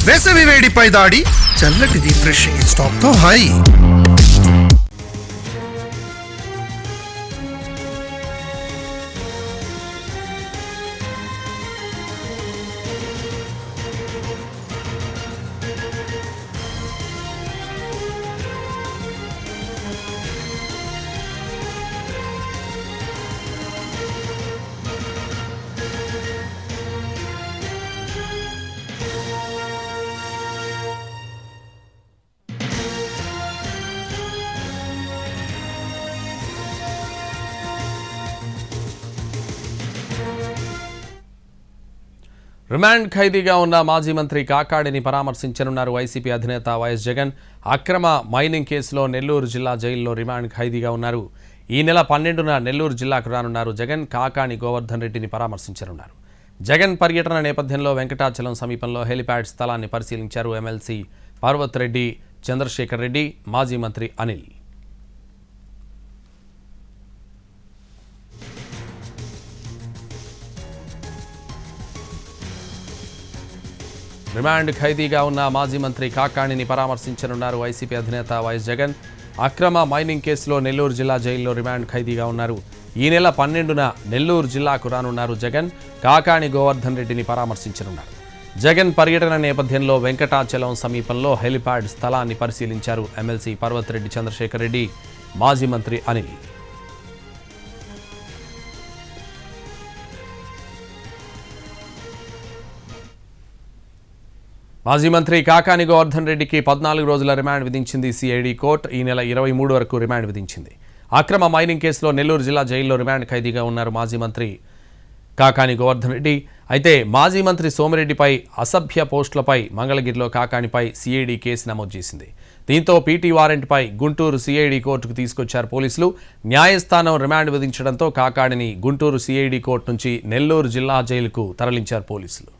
వేసవి వేడిపై దాడి, చల్లటి రిఫ్రెషింగ్ స్టాక్ తో హై. రిమాండ్ ఖైదీగా ఉన్న మాజీ మంత్రి కాకాడిని పరామర్శించనున్నారు వైసీపీ అధినేత వైఎస్ జగన్. అక్రమ మైనింగ్ కేసులో నెల్లూరు జిల్లా జైల్లో రిమాండ్ ఖైదీగా ఉన్నారు. ఈ నెల 12న నెల్లూరు జిల్లాకు రానున్నారు జగన్. కాకాణి గోవర్ధన్ రెడ్డిని పరామర్శించనున్నారు. జగన్ పర్యటన నేపథ్యంలో వెంకటాచలం సమీపంలో హెలిప్యాడ్ స్థలాన్ని పరిశీలించారు ఎమ్మెల్సీ పార్వత్ రెడ్డి, చంద్రశేఖర్ రెడ్డి, మాజీ మంత్రి అనిల్. రిమాండ్ ఖైదీగా ఉన్న మాజీ మంత్రి కాకాణిని పరామర్శించనున్నారు వైసీపీ అధినేత వైఎస్ జగన్. అక్రమ మైనింగ్ కేసులో నెల్లూరు జిల్లా జైల్లో రిమాండ్ ఖైదీగా ఉన్నారు. ఈ నెల 12న నెల్లూరు జిల్లాకు రానున్నారు జగన్. కాకాణి గోవర్ధన్ రెడ్డిని పరామర్శించనున్నారు. జగన్ పర్యటన నేపథ్యంలో వెంకటాచలం సమీపంలో హెలిప్యాడ్ స్థలాన్ని పరిశీలించారు ఎమ్మెల్సీ పార్వత్ రెడ్డి, చంద్రశేఖర్ రెడ్డి, మాజీ మంత్రి అనిల్. మాజీ మంత్రి కాకాణి గోవర్ధన్ రెడ్డికి 14 రోజుల రిమాండ్ విధించింది సిఐడి కోర్టు. ఈ నెల 23 వరకు రిమాండ్ విధించింది. అక్రమ మైనింగ్ కేసులో నెల్లూరు జిల్లా జైల్లో రిమాండ్ ఖైదీగా ఉన్నారు మాజీ మంత్రి కాకాణి గోవర్ధన్ రెడ్డి. అయితే మాజీ మంత్రి సోమిరెడ్డిపై అసభ్య పోస్టులపై మంగళగిరిలో కాకాణిపై సిఐడి కేసు నమోదు చేసింది. దీంతో పీటీ వారెంట్పై గుంటూరు సిఐడి కోర్టుకు తీసుకొచ్చారు పోలీసులు. న్యాయస్థానం రిమాండ్ విధించడంతో కాకాణిని గుంటూరు సిఐడి కోర్టు నుంచి నెల్లూరు జిల్లా జైలుకు తరలించారు పోలీసులు.